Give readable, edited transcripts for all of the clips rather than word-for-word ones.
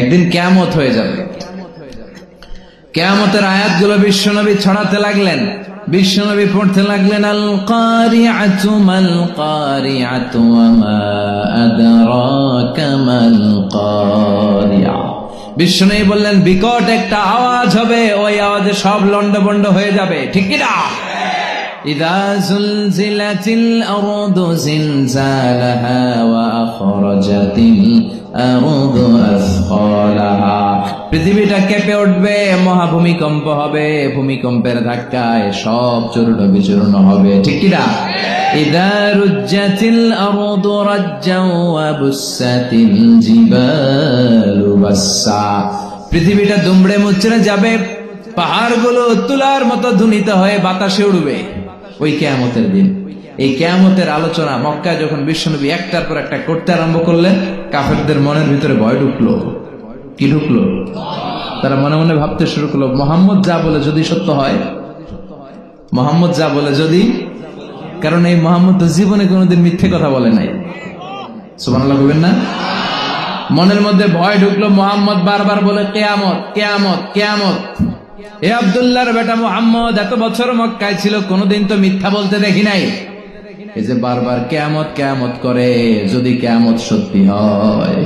একদিন কিয়ামত হয়ে যাবে। কিয়ামতের আয়াতগুলো বিশ্বনবী ছড়াতে লাগলেন, বিশ্বনবী পড়তে লাগলেন, আল কারিআতু মাল কারিআতু ওয়া মা আদরাকা মাল কারিআ। বিশ্বনবী বললেন বিকট একটা আওয়াজ হবে, ওই আওয়াজে সব লন্ডভন্ড হয়ে যাবে, ঠিক কি না? ইযা যুলজিলাতিল আরদু জিলজালাহা ওয়া আখরাজাতিল আরদু আসকালাহা। পৃথিবীটা কেঁপে উঠবে, মহাভূমিকম্প হবে, ভূমিকম্পের ধাক্কায় সব চূর্ণ বিচূর্ণ হবে, ঠিক কি না? ইযা রুজ্জাতিল আরদু রাজ্জাও ওয়া বুসাতিল জিবালু বাসসা। পৃথিবীটা দুমড়ে মুচড়ে যাবে, পাহাড়গুলো তুলার মতো ধ্বনিত হয়ে বাতাসে উড়বে ওই কিয়ামতের দিন। এই কিয়ামতের আলোচনা মক্কায় যখন বিশ্বনবী একটার পর একটা করতে আরম্ভ করলেন, কাফেরদের মনের ভিতরে ভয় ঢুকলো। কি ঢুকলো? তারা মনে মনে ভাবতে শুরু করলো, মুহাম্মদ যা বলে যদি সত্য হয়, মুহাম্মদ যা বলে যদি, কারণ এই মুহাম্মদ তো জীবনে কোনোদিন মিথ্যে কথা বলে নাই। সুবহানাল্লাহ বলবেন না? মনের মধ্যে ভয় ঢুকলো, মুহাম্মদ বারবার বলে কিয়ামত কিয়ামত কিয়ামত। এ আব্দুল্লাহর বেটা মুহাম্মদ এত বছর মক্কায় ছিল, কোনোদিন তো মিথ্যা বলতে দেখি নাই। এই যে বারবার কিয়ামত কিয়ামত করে, যদি কিয়ামত সত্যি হয়,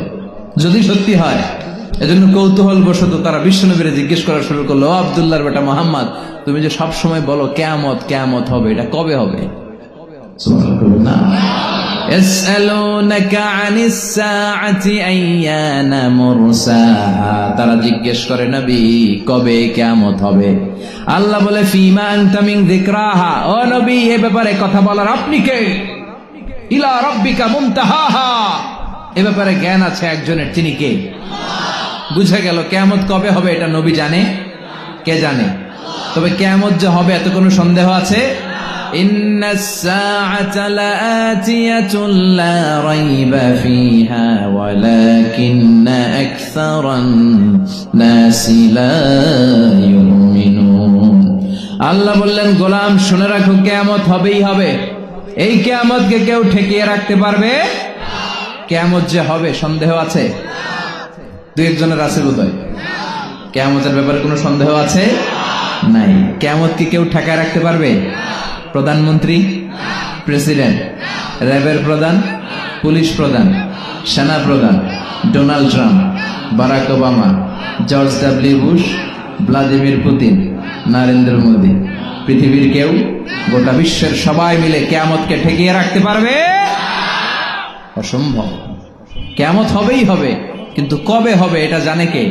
যদি সত্যি হয়, এজন্য কৌতূহল বশত তারা বিশ্বনবীরে জিজ্ঞেস করা শুরু করলো, ও আব্দুল্লাহর বেটা মুহাম্মদ, তুমি যে সব সময় বলো কিয়ামত কিয়ামত হবে, এটা কবে হবে? সুবহানাল্লাহ। ইয়াসআলুনাকা আনিস সাআতি আইয়ানা মুরসাহা। তারা জিজ্ঞেস করে, নবী কবে কিয়ামত হবে? আল্লাহ বলে, ফিমা আনতা মিন যিকরাহা। ও নবী, এই ব্যাপারে কথা বলার আপনি কে? ইলা রাব্বিকা মুনতাহাহা। এই ব্যাপারে জ্ঞান আছে একজনের, তিনি কে? বুঝা গেল কিয়ামত কবে হবে এটা নবী জানে, কে জানে? তবে কিয়ামত যে হবে এত কোনো সন্দেহ আছে? ইন্নাস সাআতা লাআতিয়াতুন লা রাইবা ফিহা ওয়ালাকিন্না আকসারান নাসি লা ইউমিনুন। আল্লাহ বললেন, গোলাম শুনে রাখো, কিয়ামত হবেই হবে। এই কিয়ামতকে কেউ ঠেকিয়ে রাখতে পারবে? কিয়ামত যে হবে সন্দেহ আছে? দুই একজনের আছে বোধহয়। কিয়ামতের ব্যাপারে কোনো সন্দেহ আছে? নাই। কিয়ামত কি কেউ ঠেকায় রাখতে পারবে? প্রধানমন্ত্রী, প্রেসিডেন্ট, র্যাবের প্রধান, পুলিশ প্রধান, সেনা প্রধান, Donald Trump, Barack Obama, George W Bush, Vladimir Putin, Narendra Modi, পৃথিবীর কেউ, গোটা বিশ্বের সবাই মিলে কিয়ামতকে ঠেকিয়ে রাখতে পারবে? অসম্ভব। কিয়ামত হবেই হবে, কিন্তু কবে হবে এটা জানে কে?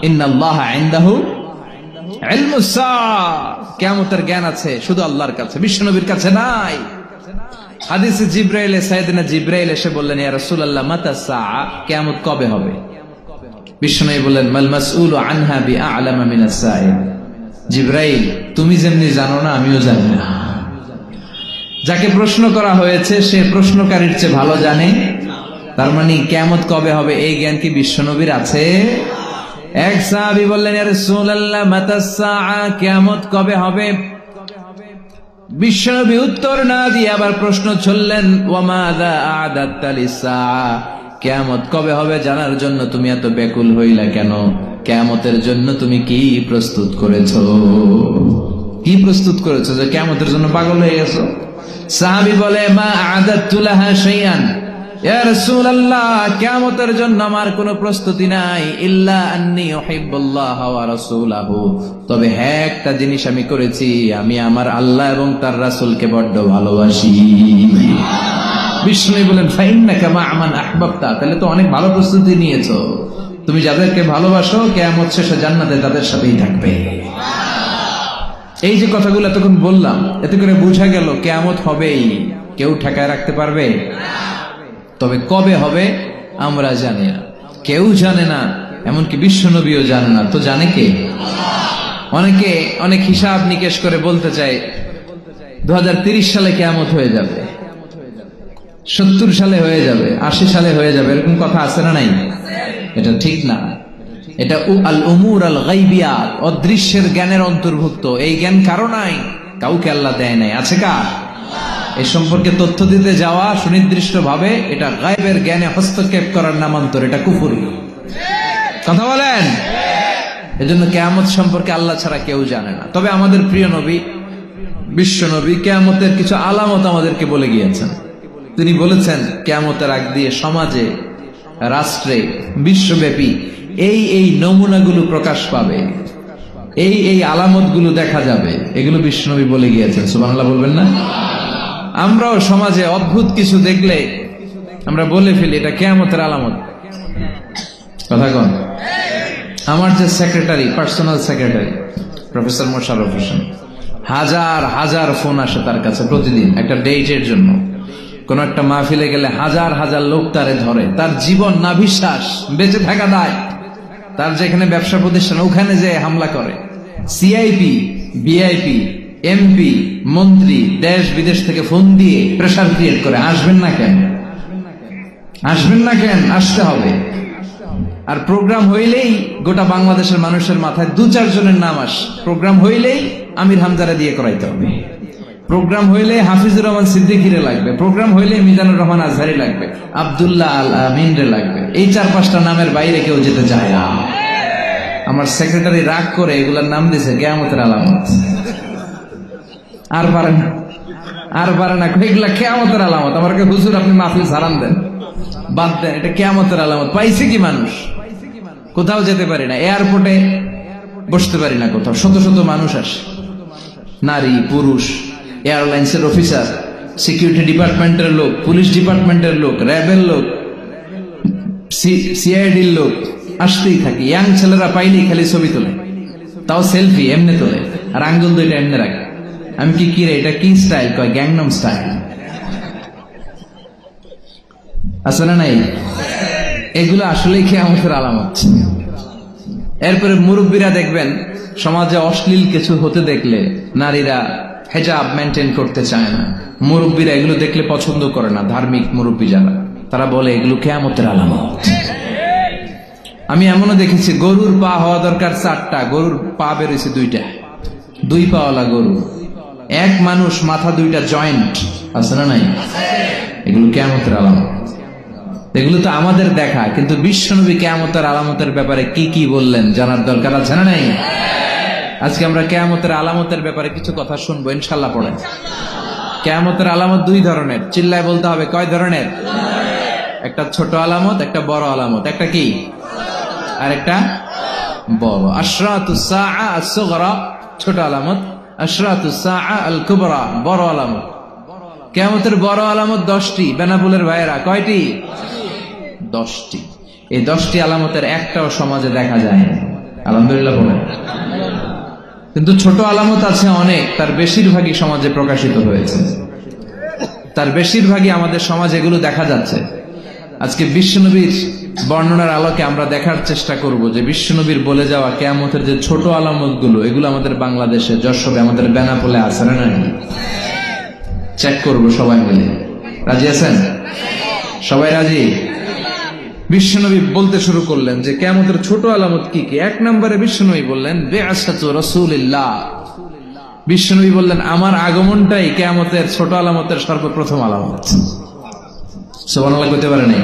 ইন্নাল্লাহা ইনদাহু ইলমুস সাআ। কিয়ামতের জ্ঞান আছে শুধু আল্লাহর কাছে, বিশ্বনবীর কাছে নাই। হাদিসে জিবরাইল, সাইয়েদনা জিবরাইল এসে বললেন, ইয়া রাসূলুল্লাহ মাতা সাআ, কিয়ামত কবে হবে? বিশ্বনবী বললেন, মাল মাসউলু আনহা বিআ'লামা মিনাস সাইল। জিবরাইল, তুমি যেমনি জানো না, আমিও জানি না। যাকে প্রশ্ন করা হয়েছে সে প্রশ্নকারীর চেয়ে ভালো জানে। তার মানে কিয়ামত কবে হবে এই জ্ঞান কি বিশ্বনবীর আছে? এক সাহাবী বললেন, ইয়া রাসূলুল্লাহ মাতাস সাআ, কিয়ামত কবে হবে? বিশ্বনবী উত্তর না দিয়ে আবার প্রশ্ন ছুড়লেন, ওয়া মাযা আ'দাত্তা লিস-সাআ, কিয়ামত কবে হবে জানার জন্য তুমি এত ব্যাকুল হইলা কেন? কিয়ামতের জন্য তুমি কি প্রস্তুত করেছো? কি প্রস্তুত করেছো যে কিয়ামতের জন্য পাগল হয়ে গেছো? সাহাবী বলে, মা আ'দাত্তু লাহা শাইআন, ইয়া রাসূলুল্লাহ কিয়ামতের জন্য আমার কোনো প্রস্তুতি নাই, ইল্লা আন্নী উহিব্বুল্লাহ ওয়া রাসূলাহু, তবে হ্যাঁ একটা জিনিস আমি করেছি, আমি আমার আল্লাহ এবং তার রাসূলকে বড্ড ভালোবাসি। বিষ্ণু বলেন, ফাইন্নাকা মা মান আহবাবতা, তাহলে তো অনেক ভালো প্রস্তুতি নিয়েছো। তুমি যাদেরকে ভালোবাসো কিয়ামত শেষে জান্নাতে তাদের সাথেই থাকবে। এই যে কথাগুলো এতক্ষণ বললাম, এতে করে বোঝা গেল কিয়ামত হবেই, কেউ ঠেকায় রাখতে পারবে? তবে কবে হবে আমরা জানি না, কেউ জানে না, এমনকি বিশ্বনবীও জানে না। তো জানে কে? অনেকে অনেক হিসাব নিকেশ করে বলতে চায় 2030 সালে কিয়ামত হয়ে যাবে, 70 সালে হয়ে যাবে, 80 সালে হয়ে যাবে, এরকম কথা আছে না নাই? এটা ঠিক না। এটা আল উমুর আল গাইবিয়াত, অদৃশ্যের জ্ঞানের অন্তর্ভুক্ত। এই জ্ঞান কারো নাই, কাউকে আল্লাহ দেয় নাই। আছে কার? এই সম্পর্কে তথ্য দিতে যাওয়া সুনির্দিষ্ট ভাবে এটা গায়বের জ্ঞানে হস্তক্ষেপ করার নামান্তর, এটা কুফরি। কথা বলেন। এজন্য কিয়ামত সম্পর্কে আল্লাহ ছাড়া কেউ জানে না। তবে আমাদের প্রিয় নবী, বিশ্ব নবী কিয়ামতের কিছু আলামত আমাদেরকে বলে গিয়েছেন। তিনি বলেছেন কিয়ামতের আগ দিয়ে সমাজে, রাষ্ট্রে, বিশ্বব্যাপী এই নমুনাগুলো প্রকাশ পাবে, এই আলামতগুলো দেখা যাবে, এগুলো বিশ্বনবী বলে গিয়েছেন। সুবহানাল্লাহ বলবেন না? আমরাও সমাজে অদ্ভুত কিছু দেখলে আমরা বলে ফেলি এটা কিয়ামতের আলামত। কথা কন। আমার যে secretary, personal secretary professor Mosharraf Hossain, হাজার হাজার ফোন আসে তার কাছে প্রতিদিন একটা ডেটের জন্য। কোন একটা মাহফিলে গেলে হাজার হাজার লোক তারে ধরে, তার জীবন না বিশ্বাস, বেঁচে থাকা দায়। তার যেখানে ব্যবসা প্রতিষ্ঠান ওখানে যে হামলা করে, সিআইপি, বিআইপি, এমপি, মন্ত্রী দেশ বিদেশ থেকে ফোন দিয়ে প্রেসার ক্রিয়েট করে, আসবেন না কেন, আসবেন না কেন, আসতে হবে। আর প্রোগ্রাম হইলেই গোটা বাংলাদেশের মানুষের মাথায় 2-4 জনের নাম আস। প্রোগ্রাম হইলেই আমির হামজারে দিয়ে করাইতে হবে, প্রোগ্রাম হইলে হাফিজুর রহমান সিদ্দিকীরে লাগবে, প্রোগ্রাম হইলে মিজানুর রহমান আজহারি লাগবে, আব্দুল্লাহ আল আমিন রে লাগবে। এই 4-5টা নামের বাইরে কেউ যেতে চায় না। আমার সেক্রেটারি রাগ করে এগুলার নাম দিয়েছে কিয়ামতের আলামত। আর পারে না, আর পারে না, এগুলা কিয়ামতের আলামত। আমাকে হুজুর আপনি মাহফিল সারান দেন, বাদ দেন, এটা কিয়ামতের আলামত। পাইছে কি মানুষ? কোথাও যেতে পারি না, এয়ারপোর্টে বসতে পারি না, কোথাও শত শত মানুষ আসে, নারী পুরুষ, এয়ারলাইন্সের অফিসার, সিকিউরিটি ডিপার্টমেন্টের লোক, পুলিশ ডিপার্টমেন্টের লোক, র্যাবের লোক, সিআইডির লোক আসতেই থাকে। ইয়াং ছেলেরা পাইলেই খালি ছবি তোলে, তাও সেলফি এমনি তোলে, আর আঙ্গুল দুইটা এমনি রাখে। আমি কি রে এটা কি স্টাইল? কয় গ্যাংনম স্টাইল। আসলে নাই, এগুলো আসলেই কিয়ামতের আলামত। এরপরে মুরব্বীরা দেখবেন সমাজে অশ্লীল কিছু হতে দেখলে নারীরা হেজাব মেনটেন করতে চায় না, মুরব্বীরা এগুলো দেখলে পছন্দ করে না। ধার্মিক মুরব্বী যারা, তারা বলে এগুলো কিয়ামতের আলামত। আমি এমনও দেখেছি গরুর পা হওয়া দরকার 4টা, গরুর পা বেরোইছে 2টা, 2 পাওয়ালা গরু, এক মানুষ, মাথা 2টা জয়েন্ট, আছে না নাই? এগুলো কিয়ামতের আলামত। এগুলো তো আমাদের দেখা, কিন্তু বিশ্বনবী কিয়ামতের আলামতের ব্যাপারে কি কি বললেন জানার দরকার আছে না নাই? আজকে আমরা কিয়ামতের আলামতের ব্যাপারে কিছু কথা শুনবো ইনশাআল্লাহ। পড়েন। কিয়ামতের আলামত 2 ধরনের, চিল্লায় বলতে হবে কয় ধরনের? একটা ছোট আলামত, একটা বড় আলামত। একটা কি আর একটা বড়। আশরাতুস সাআ আস-সুগরা ছোট আলামত, আশরাতুস সাআ আল-কুবরা বড় আলামত। কিয়ামতের বড় আলামত 10টি। বেনাপুলের ভাইয়েরা, কয়টি? 10টি। এই 10টি আলামতের একটাও সমাজে দেখা যায় না, আলহামদুলিল্লাহ বলেন। কিন্তু ছোট আলামত আছে অনেক, তার বেশিরভাগই সমাজে প্রকাশিত হয়েছে, তার বেশিরভাগই আমাদের সমাজে এগুলো দেখা যাচ্ছে। আজকে বিশ্বনবীর বর্ণনার আলোকে আমরা দেখার চেষ্টা করব যে বিশ্বনবীর বলে যাওয়া কিয়ামতের যে ছোট আলামতগুলো, এগুলো আমাদের বাংলাদেশে, যশোরে, আমাদের বেনাপোলে আছে না নাই? চেক করব সবাই মিলে। রাজি আছেন? সবাই রাজি? বিশ্বনবী বলতে শুরু করলেন যে কিয়ামতের ছোট আলামত কি কি। 1 নম্বরে বিশ্বনবী বললেন বিআসাতু রাসূলিল্লাহ। বিশ্বনবী বললেন আমার আগমনটাই কিয়ামতের ছোট আলামতের সর্বপ্রথম আলামত। সুবহানাল্লাহ কইতে পারে নাই?